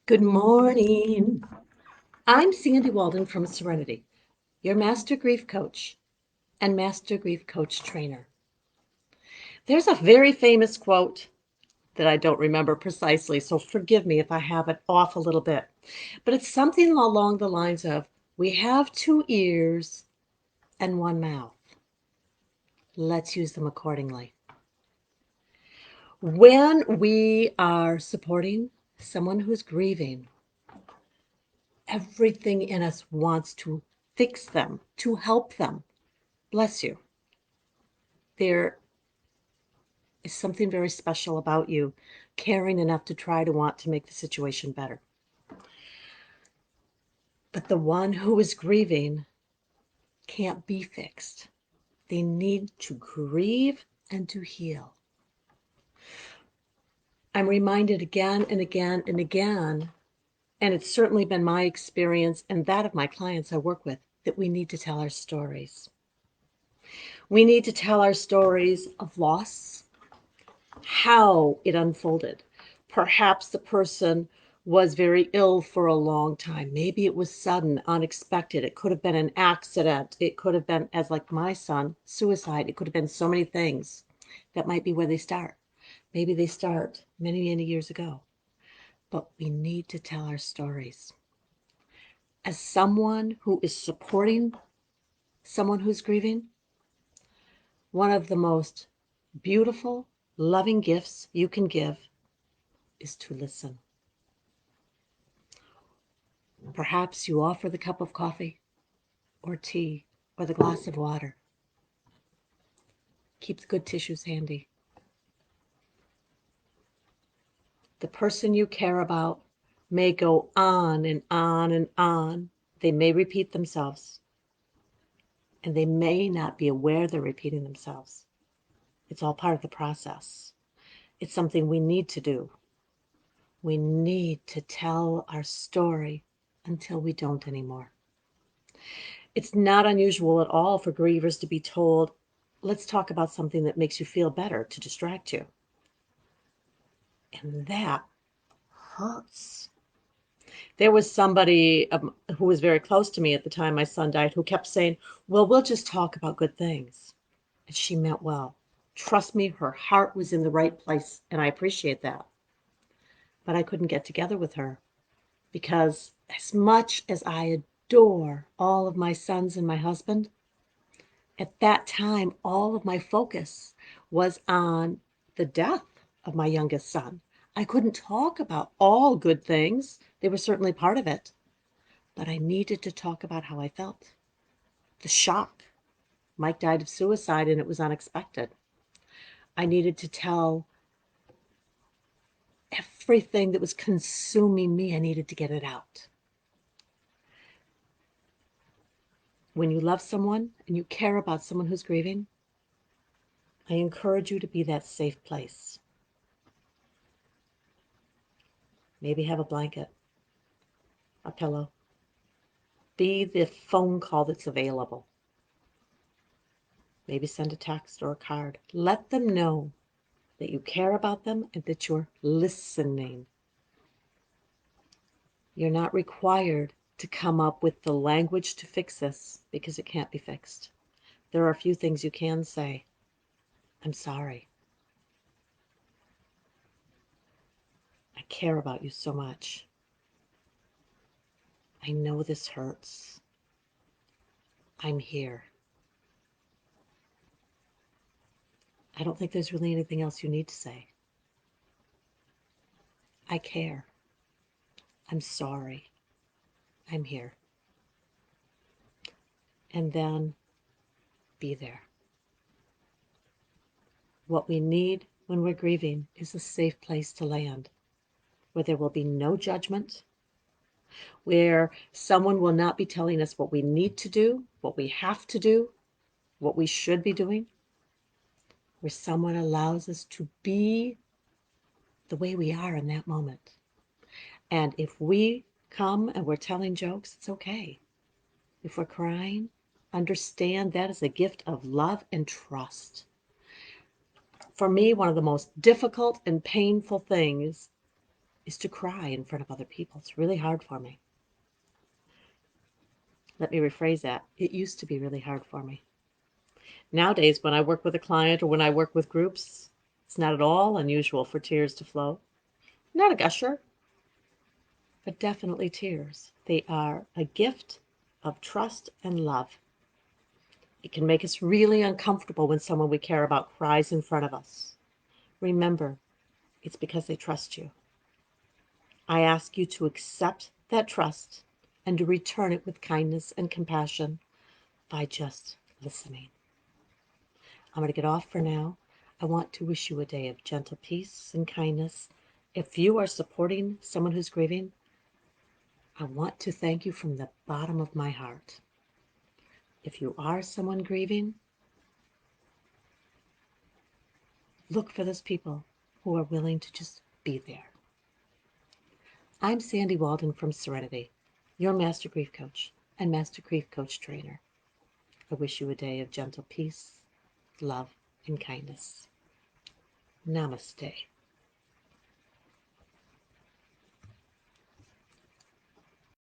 Good morning. I'm Sandy Walden from Serenity, your Master Grief Coach and Master Grief Coach Trainer. There's a very famous quote that I don't remember precisely, so forgive me if I have it off a little bit. But it's something along the lines of, we have two ears and one mouth. Let's use them accordingly. When we are supporting someone who's grieving, everything in us wants to fix them, to help them. Bless you. There is something very special about you, caring enough to try to want to make the situation better. But the one who is grieving can't be fixed. They need to grieve and to heal. I'm reminded again and again and again, and it's certainly been my experience and that of my clients I work with, that we need to tell our stories. We need to tell our stories of loss, how it unfolded. Perhaps the person was very ill for a long time. Maybe it was sudden, unexpected. It could have been an accident. It could have been, as like my son, suicide. It could have been so many things. That might be where they start. Maybe they start many, many years ago. But we need to tell our stories. As someone who is supporting someone who's grieving, one of the most beautiful, loving gifts you can give is to listen. Perhaps you offer the cup of coffee or tea or the glass of water. Keep the good tissues handy. The person you care about may go on and on and on. They may repeat themselves, and they may not be aware they're repeating themselves. It's all part of the process. It's something we need to do. We need to tell our story until we don't anymore. It's not unusual at all for grievers to be told, let's talk about something that makes you feel better, to distract you. And that hurts. There was somebody who was very close to me at the time my son died who kept saying, well, we'll just talk about good things. And she meant well. Trust me, her heart was in the right place, and I appreciate that. But I couldn't get together with her because as much as I adore all of my sons and my husband, at that time, all of my focus was on the death of my youngest son. I couldn't talk about all good things. They were certainly part of it. But I needed to talk about how I felt. The shock. Mike died of suicide and it was unexpected. I needed to tell everything that was consuming me. I needed to get it out. When you love someone and you care about someone who's grieving, I encourage you to be that safe place. Maybe have a blanket, a pillow. Be the phone call that's available. Maybe send a text or a card. Let them know that you care about them and that you're listening. You're not required to come up with the language to fix this because it can't be fixed. There are a few things you can say. I'm sorry. I care about you so much. I know this hurts. I'm here. I don't think there's really anything else you need to say. I care. I'm sorry. I'm here. And then be there. What we need when we're grieving is a safe place to land, where there will be no judgment, where someone will not be telling us what we need to do, what we have to do, what we should be doing, where someone allows us to be the way we are in that moment. And if we come and we're telling jokes, it's okay. If we're crying, understand that is a gift of love and trust. For me, one of the most difficult and painful things is to cry in front of other people. It's really hard for me. Let me rephrase that. It used to be really hard for me. Nowadays, when I work with a client or when I work with groups, it's not at all unusual for tears to flow. Not a gusher, but definitely tears. They are a gift of trust and love. It can make us really uncomfortable when someone we care about cries in front of us. Remember, it's because they trust you. I ask you to accept that trust and to return it with kindness and compassion by just listening. I'm going to get off for now. I want to wish you a day of gentle peace and kindness. If you are supporting someone who's grieving, I want to thank you from the bottom of my heart. If you are someone grieving, look for those people who are willing to just be there. I'm Sandy Walden from Serenity, your Master Grief Coach and Master Grief Coach Trainer. I wish you a day of gentle peace, love, and kindness. Namaste.